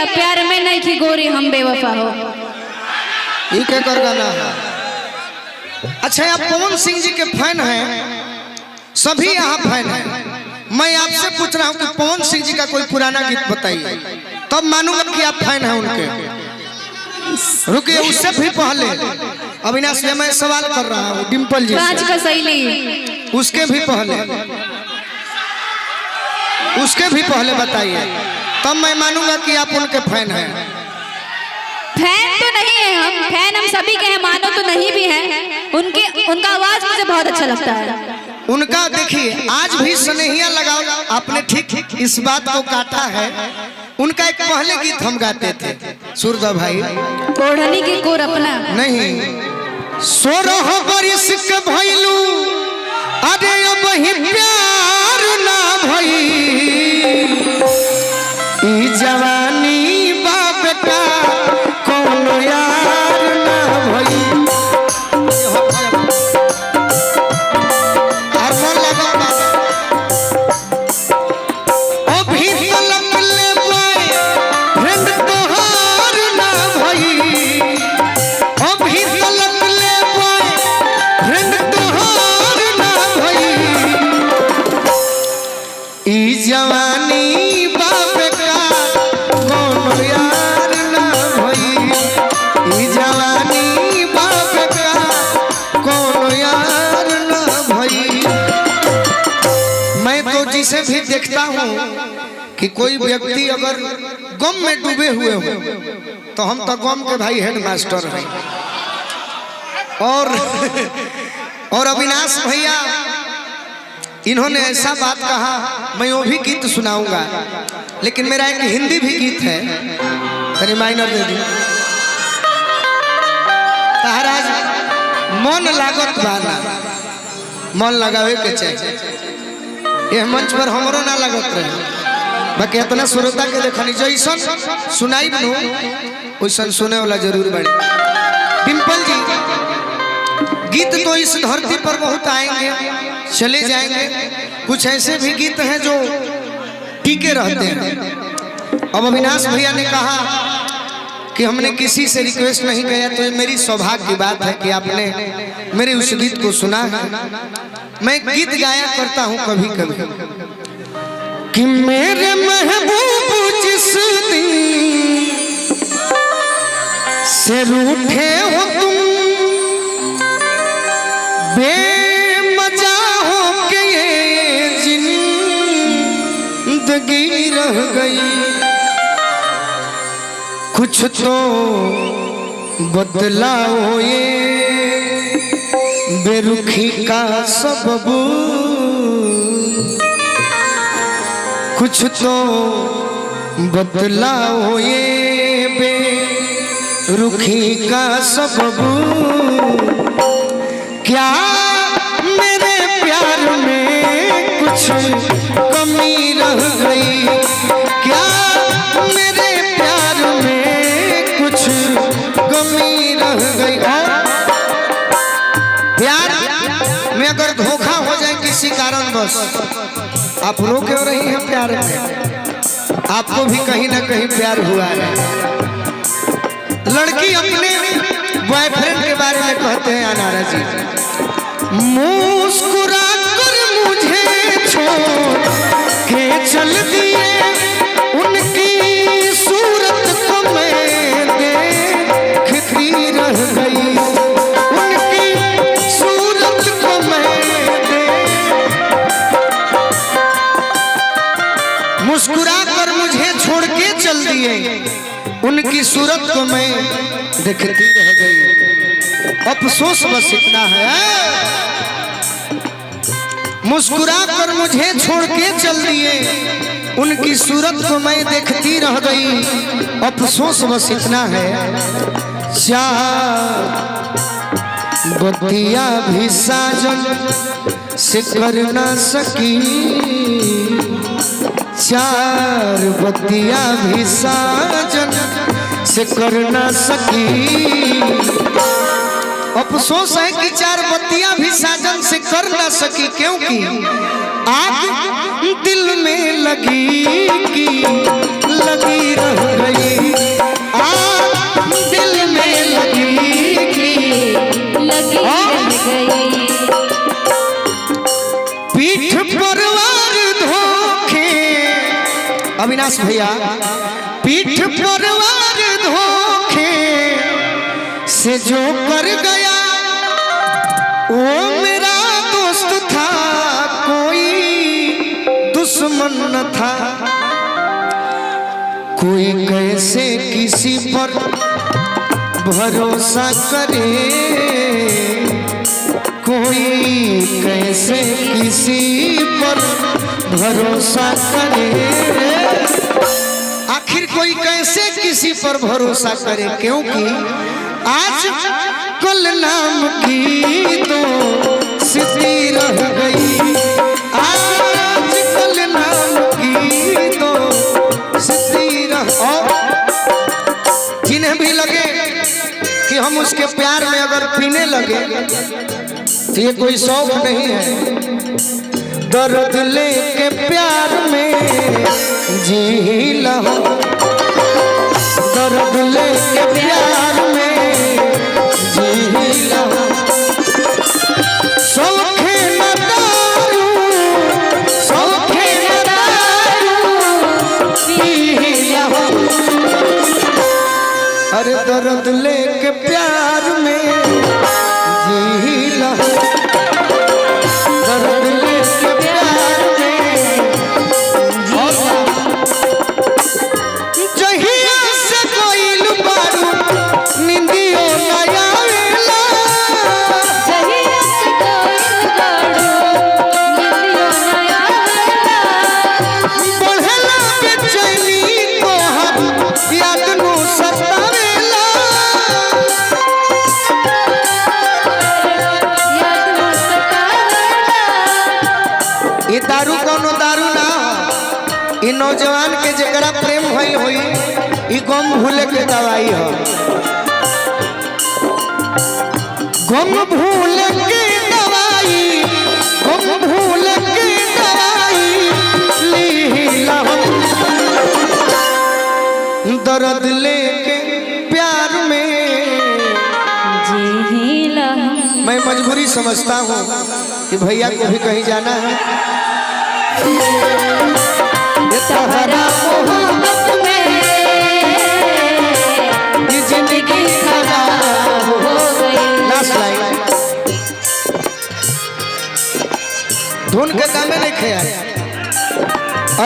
प्यार में नहीं की गोरी हम बेवफा हो। ये क्या कर गाना है? अच्छा, आप पवन सिंह जी के फैन हैं, सभी यहाँ फैन हैं। मैं आपसे पूछ रहा हूँ कि पवन सिंह जी का कोई पुराना गीत बताइए, तब मानूंगा कि आप फैन हैं उनके। रुकिए, उससे भी पहले अविनाश से मैं सवाल कर रहा हूँ डिम्पल जी कांच का सहेली, उसके भी पहले बताइए, तब मैं मानूंगा कि आप उनके फैन हैं। फैन तो नहीं है हम, फैन हम सभी के हैं, मानो तो नहीं भी हैं। उनका आवाज मुझे बहुत अच्छा लगता है। उनका देखिए, आज भी सनेहिया लगाओ, आपने ठीक इस बात को काटा है। उनका एक पहले गीत हम गाते थे, सूरदा भाई, ओढ़नी की कोर अपना नहीं, सोरह बरिस के भइलू, अरे अब ही प्यार ना भई, ई जवानी बाप का कोनो यार ना भई। हारमोन लगा ओ भी तलक ले पाए फ्रेंड तोहार ना भई, ओ भी तलक ले पाए फ्रेंड तोहार ना भई, ई जवानी बाप का कोनो यार ना भई, ई जवानी बाप का कोनो यार ना भई। मैं तो जिसे भी देखता हूँ कि कोई व्यक्ति अगर गम में डूबे हुए हो, तो हम तो गम के भाई हेड मास्टर हैं। और अविनाश भैया, इन्होंने ऐसा बात कहा, मैं वो भी गीत सुनाऊंगा, लेकिन मेरा एक हिंदी भी गीत है, तो रिमाइंडर दे दी। महाराज मन लागत बाना, मन लगावे के चाहिए। ये मंच पर हमरो ना लगत रहे, बाकी इतना श्रोता के देखनी जैसन सुनाई नु वैसन सुने वाला जरूर बड़े। डिम्पल जी, गीत तो इस धरती पर बहुत आएंगे, चले जाएंगे, कुछ ऐसे भी गीत हैं जो टीके रहते हैं। अब अविनाश भैया ने कहा कि हमने किसी से रिक्वेस्ट नहीं किया, तो ये मेरी सौभाग्य की बात है कि आपने मेरे उस गीत को सुना है। मैं गीत गाया करता हूँ कभी कभी कि मेरे महबूब जिस दिन से रूठे हो तुम, बेमजा हो के ये जिंदगी रह गई, कुछ तो बदलाव ये बेरुखी का सबब, कुछ तो बदलाव ये बेरुखी का सबब, क्या मेरे प्यार में कुछ कमी रह गई, क्या मेरे प्यार में कुछ कमी रह गई। और प्यार में अगर धोखा हो जाए किसी कारण बस, आप रो क्यों रही हैं प्यार में? आपको भी कहीं ना कहीं प्यार हुआ है। लड़की अपने बॉयफ्रेंड के बारे में कहते हैं अनारा जी, मुस्कुरा कर मुझे छोड़ के चल दिए, उनकी सूरत को मैं देखती रह गई, उनकी सूरत को मैं मुस्कुरा कर मुझे छोड़ के चल दिए, उनकी सूरत को मैं देखती रह गई, अफसोस बस इतना है। मुस्कुरा कर मुझे छोड़ के चल दिए, उनकी सूरत को मैं देखती रह गई, अफसोस बस इतना है। चार बत्तियां भी साजन से कर ना सकी, चार बत्तियां भी साजन से कर ना सकी, अफसोस है कि चार बत्तियां भी साजन से कर ना सकी, क्योंकि आग दिल में लगी की लगी रह गई। अविनाश भैया पीठ पर वार धोखे से जो कर गया वो मेरा दोस्त था, कोई दुश्मन न था। कोई कैसे किसी पर भरोसा करे, कोई कैसे किसी पर भरोसा करे। आखिर कोई कैसे किसी पर भरोसा करे, क्योंकि आज कल नाम की तो स्थिति रह गई। आज कल नाम की तो स्थिति रह। और जिन्हें भी लगे कि हम उसके प्यार में अगर पीने लगे तो ये कोई शौक नहीं है। दर्द लेके प्यार में जी लहो, दर्द लेके प्यार में जी लहो। सौखे न दारू, सौखे न दारू पी लहो। अरे दर्द लेके प्यार में जी लहो, दर्द लेके प्यार में जहिया से कोइल बारू निंदियो न आवेला, जहिया से कोइल बारू निंदियो न आवेला। बढ़ेला बेचैनी तोहर याद नु सतावेला, याद नु सतावेला। ये दारू कोनो दारू ना हो, ये नौजवान के जकरा प्रेम भइल होई ई गम भूले के दवाई हो। गम भूल के दवाई, गम भूल के दवाई लीला हम। दर्द लेके प्यार में जी ला। मैं मजबूरी समझता हूँ कि भैया को भी कहीं जाना है। सहारा मोहब्बत में ये जिंदगी खराब हो गई। लास्ट लाइन धुन के दामे नहीं खेया।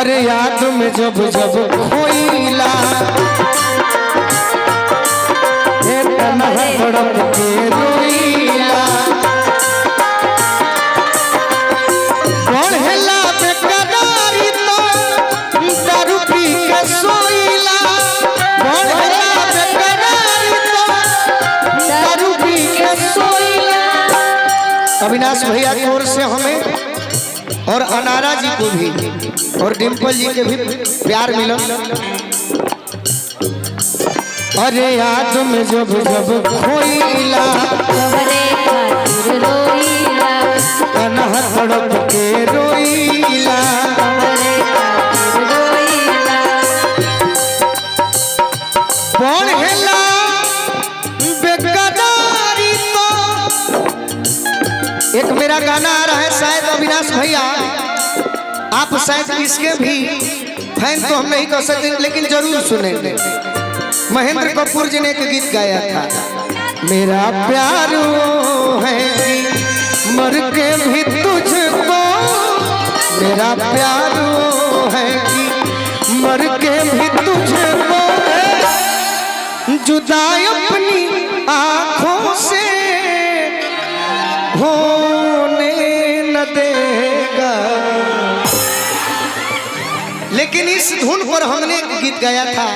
अरे याद में जब जब खोईला ये तन्हा तड़प के रोईला, बढ़ेला बेकरारी तो दारू पी के सोईला, बढ़ेला बेकरारी तो दारू पी के सोईला। अविनाश भैया की ओर से हमें और अनारा जी को भी और डिम्पल जी के भी प्यार मिला। अरे याद में जब जब खोईला तोहरे खातिर रोईला, तन्हा तड़प के रोईला, तोहरे खातिर रोईला। बढ़ेला बेकरारी तो। एक मेरा गाना आ रहा है, शायद अविनाश भैया आप शायद इसके भी फैन तो हम नहीं कह सकते, लेकिन जरूर सुनेंगे। महेंद्र कपूर जी ने एक गीत गाया था, मेरा प्यार वो है कि मर के भी तुझको, मेरा प्यार वो है कि मर के भी तुझको जुदा अपनी आँखों से होने न देगा। लेकिन इस धुन पर हमने एक गीत गाया था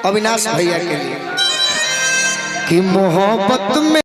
अविनाश भैया के लिए कि मोहब्बत में